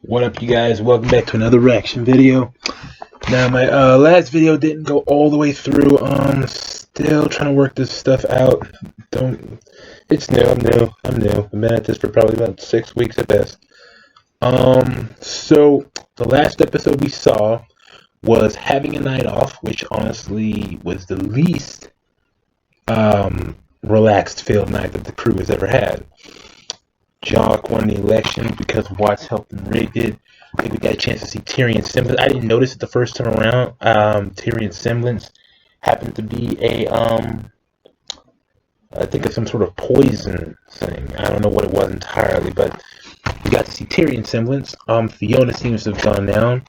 What up, you guys? Welcome back to another reaction video. Now, my last video didn't go all the way through. Still trying to work this stuff out. It's new. I'm new. I've been at this for probably about 6 weeks at best. So the last episode we saw was having a night off, which honestly was the least relaxed field night that the crew has ever had. Jauque won the election because Watts helped him rig it. I think we got a chance to see Tyrion's semblance. I didn't notice it the first time around. Tyrion's semblance happened to be I think it's some sort of poison thing. I don't know what it was entirely, but we got to see Tyrion's semblance. Fiona seems to have gone down.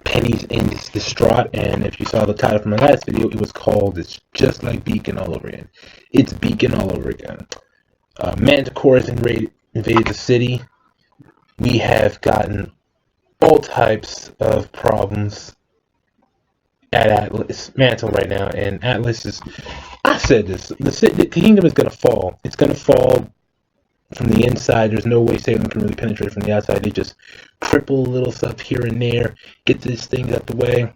Penny's distraught, and if you saw the title from my last video, it was called "It's Just Like Beacon All Over Again." It's Beacon all over again. Manticore has invaded the city. We have gotten all types of problems at Atlas Mantle right now, and Atlas is, I said this, the kingdom is going to fall. It's going to fall from the inside. There's no way Salem can really penetrate from the outside. They just cripple little stuff here and there, get these things out the way,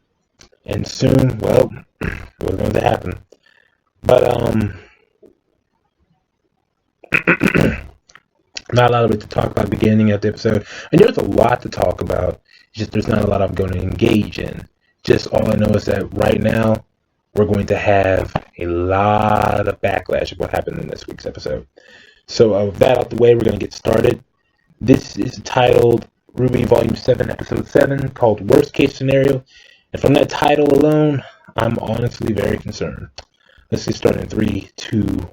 and soon, well, what's going to happen? But, not a lot of it to talk about at the beginning of the episode. And there's a lot to talk about. It's just there's not a lot I'm going to engage in. Just all I know is that right now we're going to have a lot of backlash of what happened in this week's episode. So with that out the way, we're going to get started. This is titled RWBY Volume 7, Episode 7, called Worst Case Scenario. And from that title alone, I'm honestly very concerned. Let's get started in 3, 2,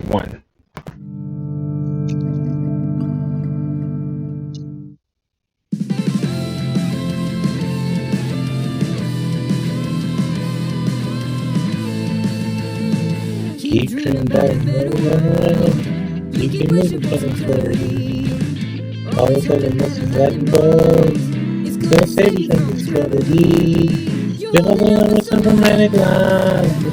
1. Keep trimming back, you can make it fucking slowly. All of a sudden, this is letting go. It's gonna save you from this slowly. You're holding on with some romantic lines.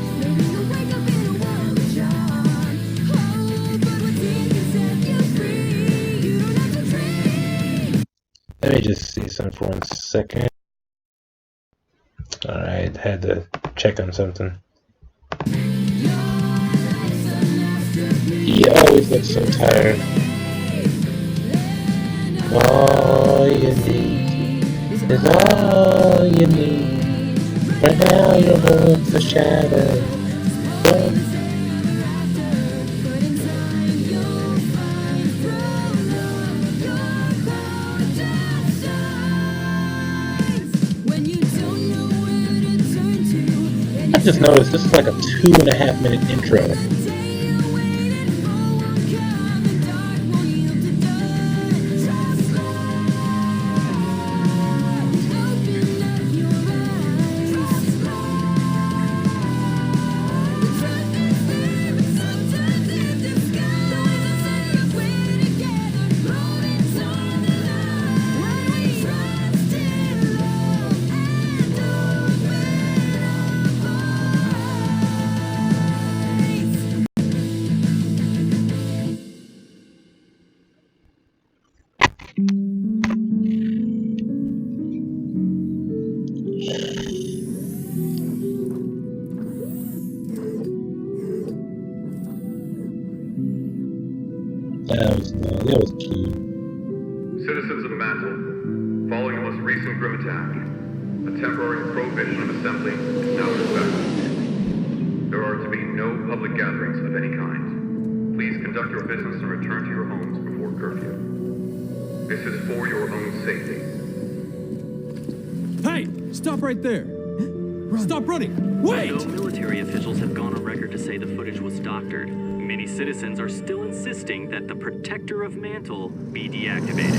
Let me just see something for 1 second. Alright, had to check on something. He always looks so tired. All you need is all you need. Right now you're holding the shadow. I just noticed this is like a 2.5 minute intro. That was cute. Citizens of Mantle, following the most recent grim attack, a temporary prohibition of assembly is now in effect. There are to be no public gatherings of any kind. Please conduct your business and return to your homes before curfew. This is for your own safety. Hey! Stop right there! Stop running! Wait! Though military officials have gone on record to say the footage was doctored, many citizens are still insisting that the Protector of Mantle be deactivated.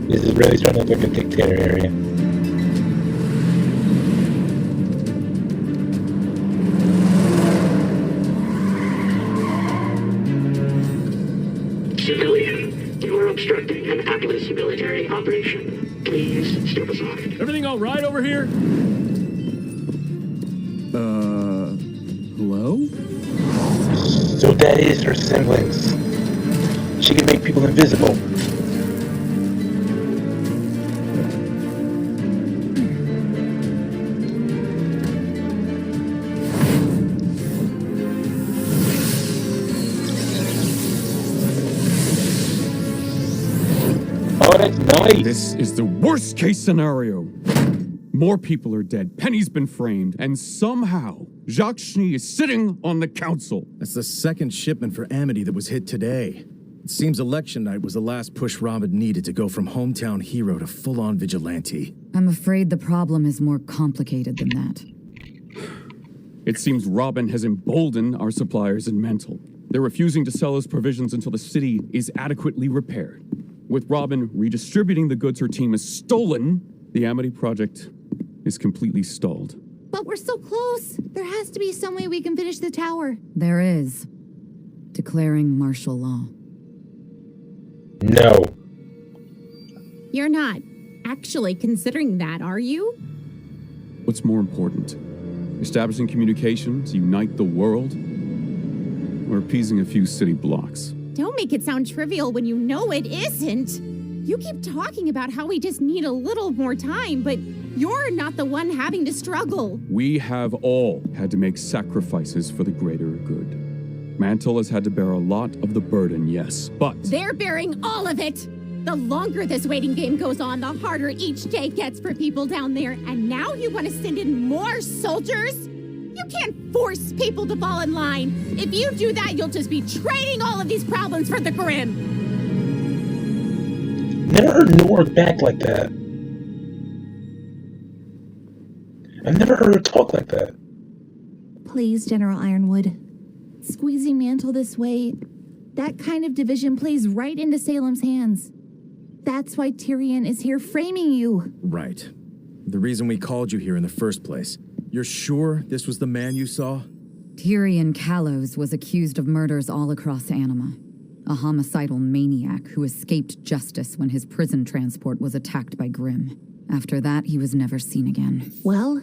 This is really starting to look like a dictator area. Civilian, you are obstructing an Atlas military operation. Please step aside. Everything all right over here? Hello? So that is her semblance. She can make people invisible. Oh, that's nice. This is the worst case scenario. More people are dead, Penny's been framed, and somehow Jacques Schnee is sitting on the council. That's the second shipment for Amity that was hit today. It seems election night was the last push Robin needed to go from hometown hero to full-on vigilante. I'm afraid the problem is more complicated than that. It seems Robin has emboldened our suppliers in Mantle. They're refusing to sell us provisions until the city is adequately repaired. With Robin redistributing the goods her team has stolen, the Amity project is completely stalled. But we're so close. There has to be some way we can finish the tower. There is. Declaring martial law. No. You're not actually considering that, are you? What's more important? Establishing communication to unite the world? Or appeasing a few city blocks? Don't make it sound trivial when you know it isn't. You keep talking about how we just need a little more time, but you're not the one having to struggle. We have all had to make sacrifices for the greater good. Mantle has had to bear a lot of the burden, yes, but... They're bearing all of it! The longer this waiting game goes on, the harder each day gets for people down there. And now you want to send in more soldiers? You can't force people to fall in line. If you do that, you'll just be trading all of these problems for the Grim. Never heard Nora back like that. I've never heard her talk like that. Please, General Ironwood. Squeezing Mantle this way, that kind of division plays right into Salem's hands. That's why Tyrion is here framing you. Right. The reason we called you here in the first place. You're sure this was the man you saw? Tyrion Callows was accused of murders all across Anima. A homicidal maniac who escaped justice when his prison transport was attacked by Grimm. After that, he was never seen again. Well,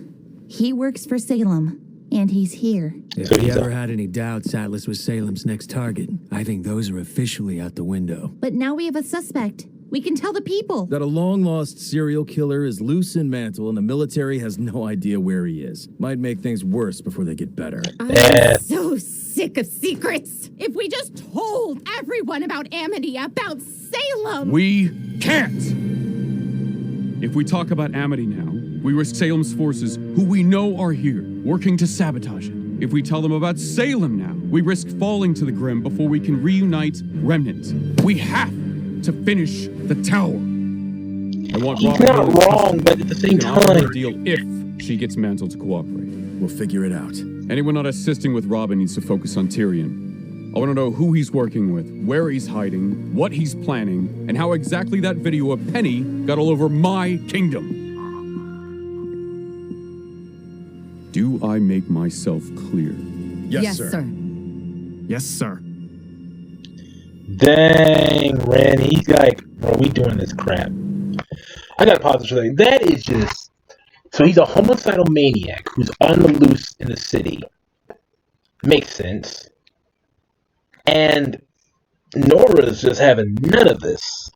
he works for Salem, and he's here. If he ever had any doubts Atlas was Salem's next target, I think those are officially out the window. But now we have a suspect. We can tell the people. That a long-lost serial killer is loose in Mantle and the military has no idea where he is. Might make things worse before they get better. I'm so sick of secrets. If we just told everyone about Amity, about Salem... We can't! If we talk about Amity now, we risk Salem's forces, who we know are here, working to sabotage it. If we tell them about Salem now, we risk falling to the Grim before we can reunite Remnant. We have to finish the tower. I want He's not wrong, but at the same time... deal if she gets Mantle to cooperate. We'll figure it out. Anyone not assisting with Robin needs to focus on Tyrion. I want to know who he's working with, where he's hiding, what he's planning, and how exactly that video of Penny got all over my kingdom. Do I make myself clear? Yes, sir. Yes, sir. Dang, Randy. He's like, bro, we doing this crap. I gotta pause this for a second. That is just... So he's a homicidal maniac who's on the loose in the city. Makes sense. And Nora's just having none of this.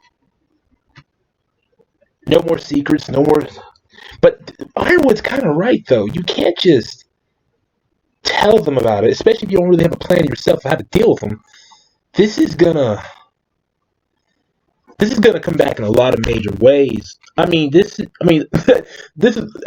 No more secrets, no more... But Ironwood's kind of right, though. You can't just tell them about it, especially if you don't really have a plan yourself for how to deal with them. This is gonna come back in a lot of major ways. This is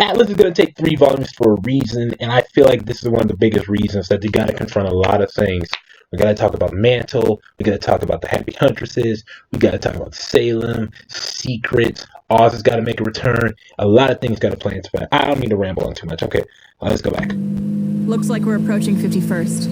Atlas is gonna take 3 volumes for a reason, and I feel like this is one of the biggest reasons that they gotta confront a lot of things. We gotta talk about Mantle, we gotta talk about the Happy Huntresses, we gotta talk about Salem, secrets, Oz has gotta make a return. A lot of things gotta play into that. I don't mean to ramble on too much. Okay, let's go back. Looks like we're approaching 51st.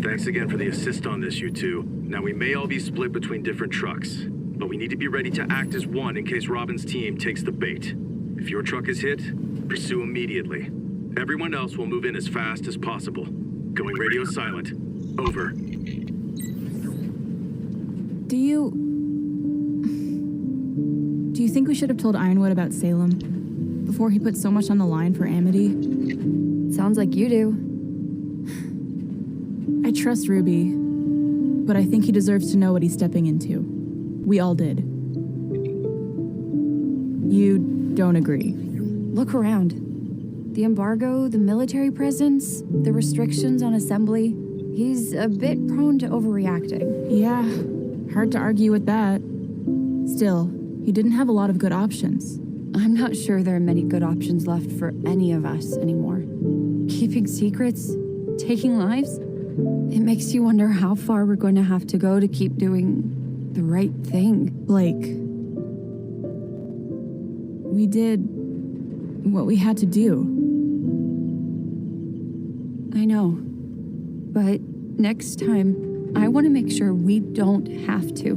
Thanks again for the assist on this, you two. Now, we may all be split between different trucks, but we need to be ready to act as one in case Robin's team takes the bait. If your truck is hit, pursue immediately. Everyone else will move in as fast as possible. Going radio silent. Over. Do you think we should have told Ironwood about Salem before he put so much on the line for Amity? Sounds like you do. I trust Ruby, but I think he deserves to know what he's stepping into. We all did. You don't agree? Look around. The embargo, the military presence, the restrictions on assembly. He's a bit prone to overreacting. Yeah, hard to argue with that. Still, he didn't have a lot of good options. I'm not sure there are many good options left for any of us anymore. Keeping secrets, taking lives, it makes you wonder how far we're going to have to go to keep doing the right thing. Blake, we did what we had to do. I know, but next time, I want to make sure we don't have to.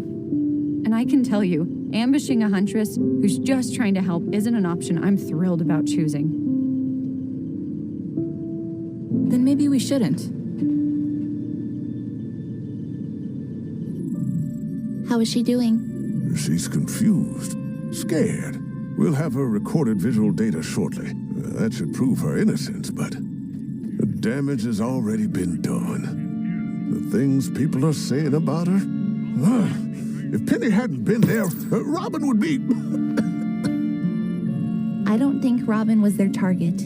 And I can tell you, ambushing a huntress who's just trying to help isn't an option I'm thrilled about choosing. Then maybe we shouldn't. How is she doing? She's confused, scared. We'll have her recorded visual data shortly. That should prove her innocence, but the damage has already been done. The things people are saying about her? If Penny hadn't been there, Robin would be... I don't think Robin was their target.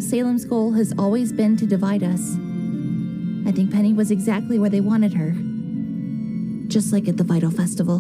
Salem's goal has always been to divide us. I think Penny was exactly where they wanted her. Just like at the Vital Festival.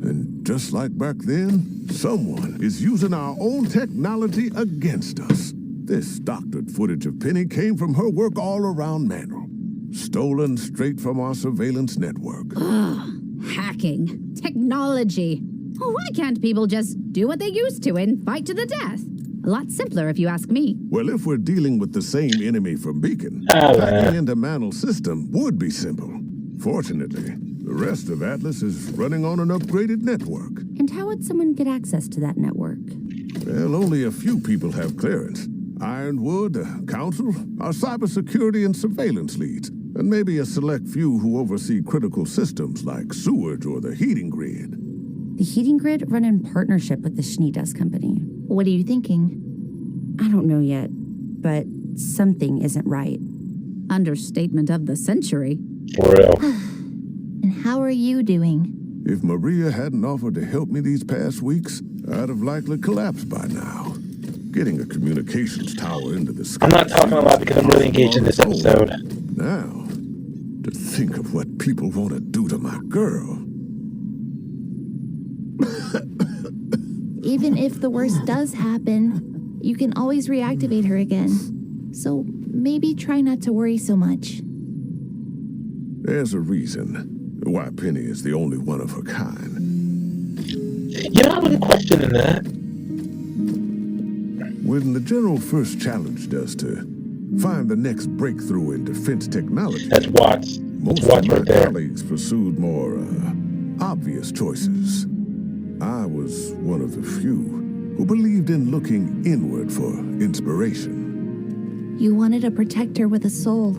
And just like back then, someone is using our own technology against us. This doctored footage of Penny came from her work all around Mantle. Stolen straight from our surveillance network. Ugh, hacking. Technology. Why can't people just do what they used to and fight to the death? A lot simpler if you ask me. Well, if we're dealing with the same enemy from Beacon, hacking into Mantle's system would be simple. Fortunately, the rest of Atlas is running on an upgraded network. And how would someone get access to that network? Well, only a few people have clearance. Ironwood, the Council, our cybersecurity and surveillance leads, and maybe a select few who oversee critical systems like sewage or the heating grid. The heating grid run in partnership with the Schneedas Company. What are you thinking? I don't know yet, but something isn't right. Understatement of the century. For real. And how are you doing? If Maria hadn't offered to help me these past weeks, I'd have likely collapsed by now. Getting a communications tower into the sky. I'm not talking a lot because I'm really engaged in this episode. Now, to think of what people want to do to my girl. Even if the worst does happen, you can always reactivate her again. So maybe try not to worry so much. There's a reason why Penny is the only one of her kind. You're not really questioning that. When the General first challenged us to find the next breakthrough in defense technology, that's Watts. Most of my colleagues pursued more obvious choices. I was one of the few who believed in looking inward for inspiration. You wanted a protector with a soul.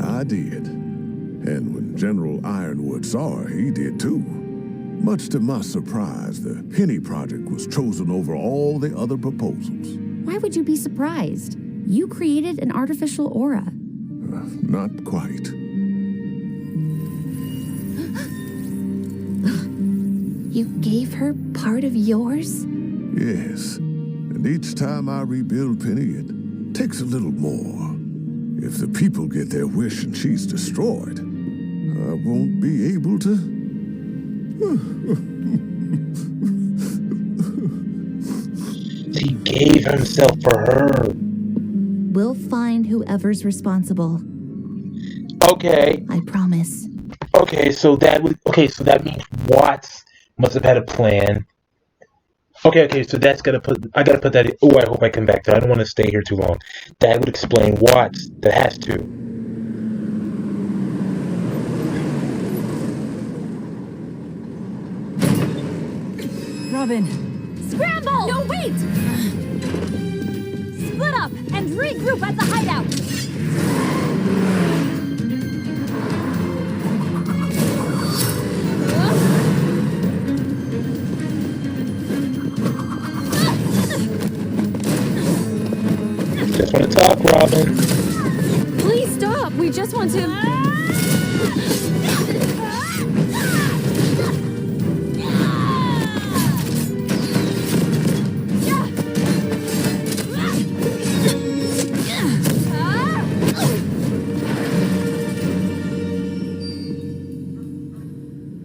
I did. And when General Ironwood saw her, he did too. Much to my surprise, the Penny Project was chosen over all the other proposals. Why would you be surprised? You created an artificial aura. Not quite. You gave her part of yours? Yes. And each time I rebuild Penny, it takes a little more. If the people get their wish and she's destroyed, I won't be able to... He gave himself for her. We'll find whoever's responsible. Okay. I promise. Okay, so that means Watts must have had a plan. Okay, so I gotta put that in. Oh, I hope I come back to it. I don't want to stay here too long. That would explain Watts. That has to. Robin. Scramble! No, wait! Split up and regroup at the hideout. Just want to talk, Robin. Please stop. We just just want to...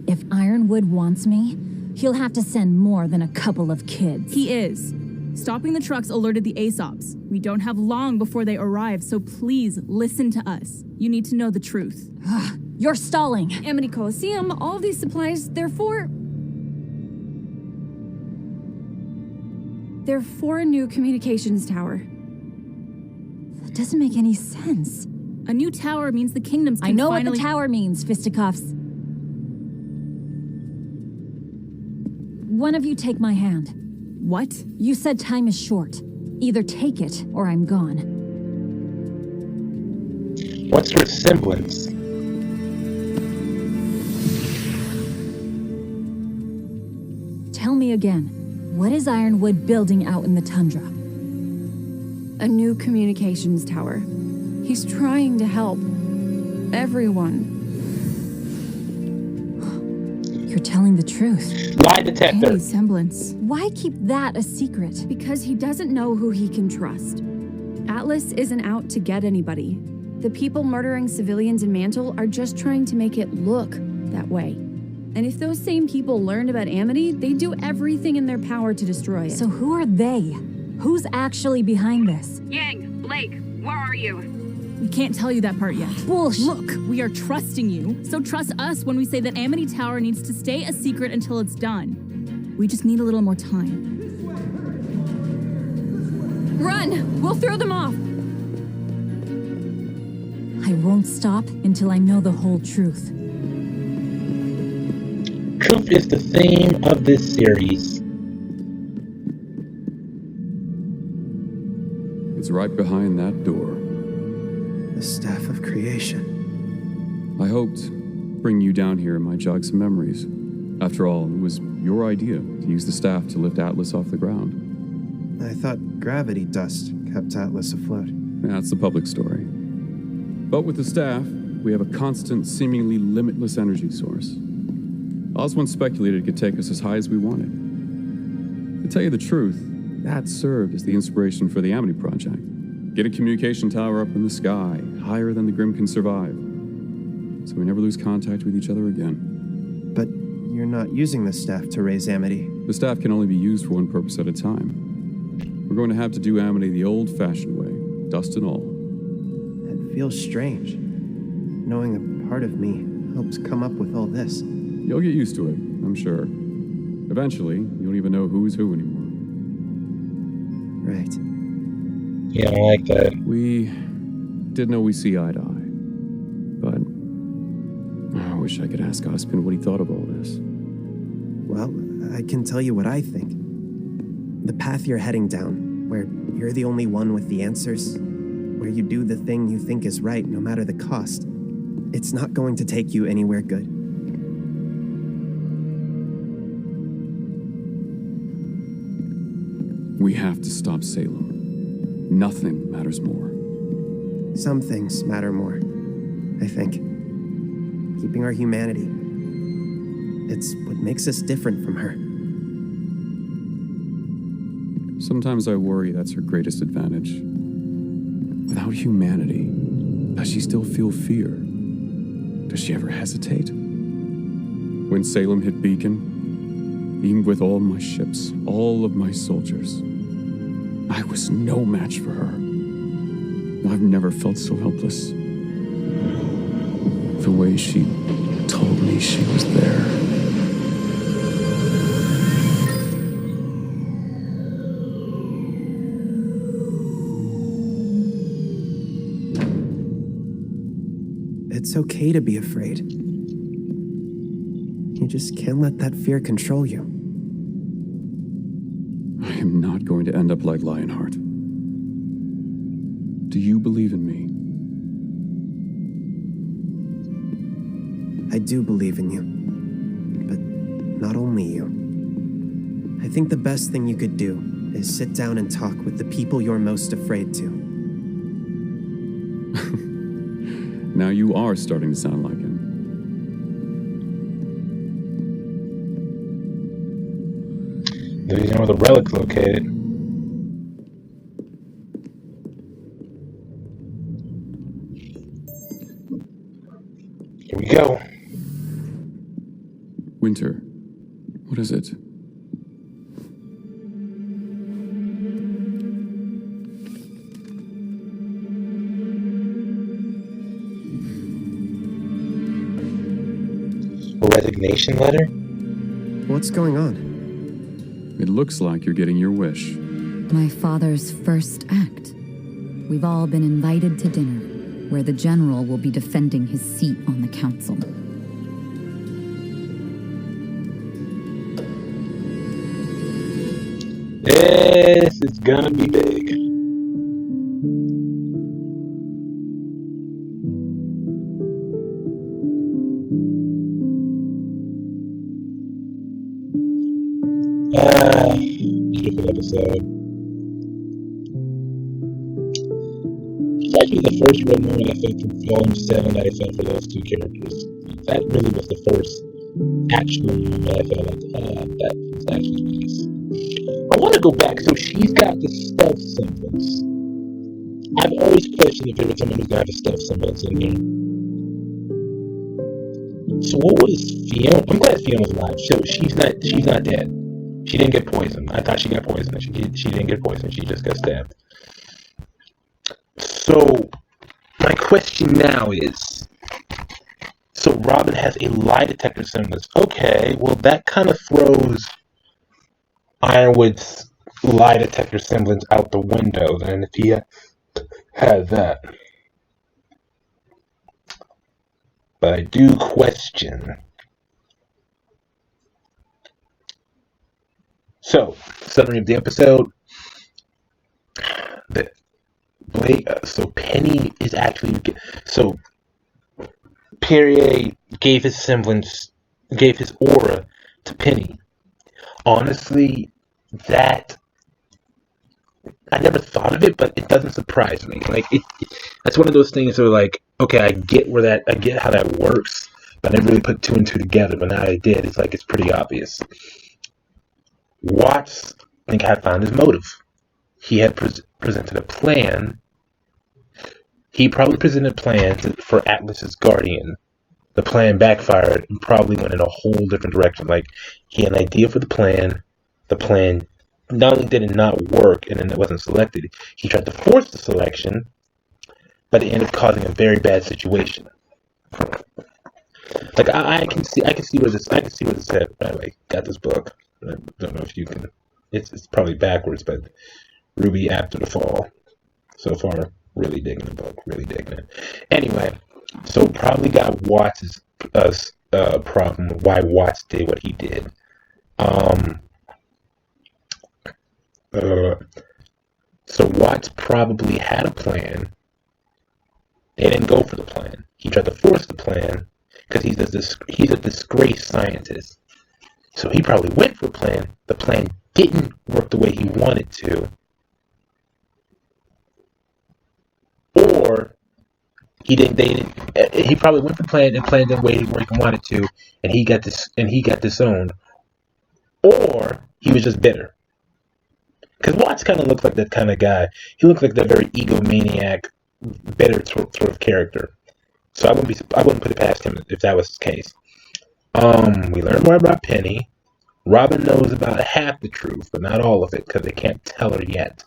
If Ironwood wants me, he'll have to send more than a couple of kids. He is. Stopping the trucks alerted the ASOPs. We don't have long before they arrive, so please listen to us. You need to know the truth. You're stalling. Amity Coliseum, all of these supplies, they're for a new communications tower. That doesn't make any sense. A new tower means the kingdoms can I know finally... what the tower means, fisticuffs. One of you take my hand. What? You said time is short. Either take it, or I'm gone. What's her semblance? Tell me again, what is Ironwood building out in the tundra? A new communications tower. He's trying to help everyone. You're telling the truth. Lie detector. Any semblance. Why keep that a secret? Because he doesn't know who he can trust. Atlas isn't out to get anybody. The people murdering civilians in Mantle are just trying to make it look that way. And if those same people learned about Amity, they'd do everything in their power to destroy it. So who are they? Who's actually behind this? Yang, Blake, where are you? We can't tell you that part yet. Bullshit. Look, we are trusting you, so trust us when we say that Amity Tower needs to stay a secret until it's done. We just need a little more time. Run! We'll throw them off! I won't stop until I know the whole truth. Truth is the theme of this series. It's right behind that door. The Staff of Creation. I hoped bring you down here might jog some memories. After all, it was your idea to use the staff to lift Atlas off the ground. I thought gravity dust kept Atlas afloat. That's the public story. But with the staff, we have a constant, seemingly limitless energy source. Oz once speculated it could take us as high as we wanted. To tell you the truth, that served as the inspiration for the Amity Project. Get a communication tower up in the sky, higher than the Grim can survive, so we never lose contact with each other again. But you're not using the staff to raise Amity. The staff can only be used for one purpose at a time. We're going to have to do Amity the old-fashioned way, dust and all. It feels strange, knowing a part of me helps come up with all this. You'll get used to it, I'm sure. Eventually, you don't even know who's who anymore. Right. Yeah, I like that. We did know we see eye to eye, but I wish I could ask Ospen what he thought of all this. Well, I can tell you what I think. The path you're heading down, where you're the only one with the answers, where you do the thing you think is right no matter the cost, it's not going to take you anywhere good. We have to stop Salem. Nothing matters more. Some things matter more, I think. Keeping our humanity. It's what makes us different from her. Sometimes I worry that's her greatest advantage. Without humanity, does she still feel fear? Does she ever hesitate? When Salem hit Beacon, even with all my ships, all of my soldiers, I was no match for her. I've never felt so helpless. The way she told me she was there. It's okay to be afraid. You just can't let that fear control you. I am not going to end up like Lionheart. Do you believe in me? I do believe in you. But not only you. I think the best thing you could do is sit down and talk with the people you're most afraid to. Now you are starting to sound like him. Do you know where the relic's located? Here we go. Winter. What is it? A resignation letter? What's going on? It looks like you're getting your wish. My father's first act. We've all been invited to dinner, where the general will be defending his seat on the council. This is gonna be big. Beautiful episode. It's actually the first real moment I felt from Volume 7 that I felt for those two characters. That really was the first actual moment I felt like, that was actually nice. I want to go back. So she's got the stealth semblance. I've always questioned if there was someone who's going to have a stealth semblance in here. So what was Fiona? I'm glad Fiona's alive. So she's not dead. She didn't get poisoned. I thought she got poisoned. She didn't get poisoned. She just got stabbed. So my question now is, so Robin has a lie detector semblance. Okay, well that kind of throws Ironwood's lie detector semblance out the window then if he had that. But I do question. So, summary of the episode. So Penny is actually... So, Perrier gave his semblance, gave his aura to Penny. Honestly, that... I never thought of it, but it doesn't surprise me. Like, that's one of those things where, like, okay, I get how that works, but I never really put two and two together, but now I did. It's like, it's pretty obvious. Watts, I think, had found his motive. He had presented a plan. He probably presented a plan for Atlas's guardian. The plan backfired and probably went in a whole different direction. Like, he had an idea for the plan. The plan not only did it not work and then it wasn't selected, he tried to force the selection, but it ended up causing a very bad situation. Like, I can see where this head. By the way, got this book. I don't know if you can. It's probably backwards, but RWBY After the Fall. So far, really digging the book. Really digging it. Anyway, so probably got Watts' problem. Why Watts did what he did. So Watts probably had a plan. They didn't go for the plan. He tried to force the plan because he's a disgraced scientist. So he probably went for a plan. The plan didn't work the way he wanted to. Or he probably went for the plan and planned the way he wanted to, and he got disowned. Or he was just bitter. Because Watts kind of looks like that kind of guy. He looks like that very egomaniac, bitter sort of character. So I wouldn't put it past him if that was his case. We learn more about Penny. Robin knows about half the truth, but not all of it, because they can't tell her yet.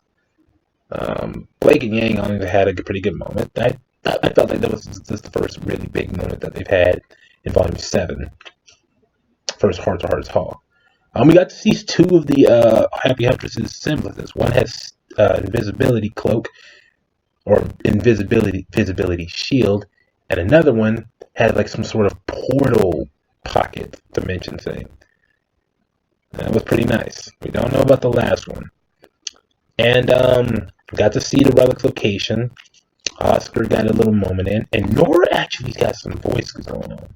Blake and Yang only had a pretty good moment. I felt like that was just the first really big moment that they've had in Volume 7. First heart-to-heart talk. We got to see two of the Happy Huntress's semblances. One has invisibility cloak, or visibility shield, and another one had like some sort of portal pocket dimension thing. That was pretty nice. We don't know about the last one. And got to see the relic's location. Oscar got a little moment in, and Nora actually got some voices going on.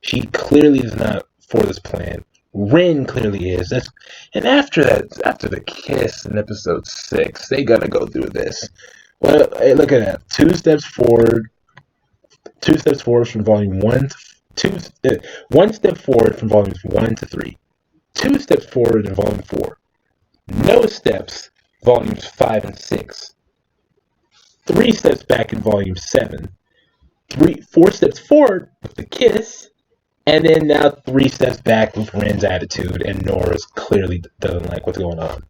She clearly is not for this plan. Ren clearly is. And after the kiss in episode 6, they gotta go through this. Well, hey, look at that. 2 steps forward, 2 steps forward from volume 1 to 1 step forward from volumes 1 to 3. 2 steps forward in volume 4. No steps, volumes 5 and 6. 3 steps back in volume 7. 4 steps forward with the kiss. And then now 3 steps back with Ren's attitude, and Nora's clearly doesn't like what's going on.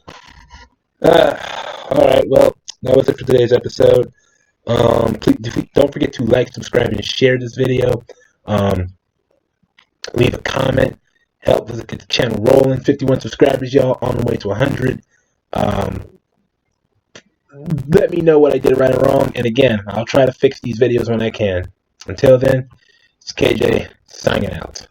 Alright, well, that was it for today's episode. Please don't forget to like, subscribe, and share this video. Leave a comment. Help us get the channel rolling. 51 subscribers, y'all, on the way to 100. Let me know what I did right or wrong. And again, I'll try to fix these videos when I can. Until then, it's KJ signing out.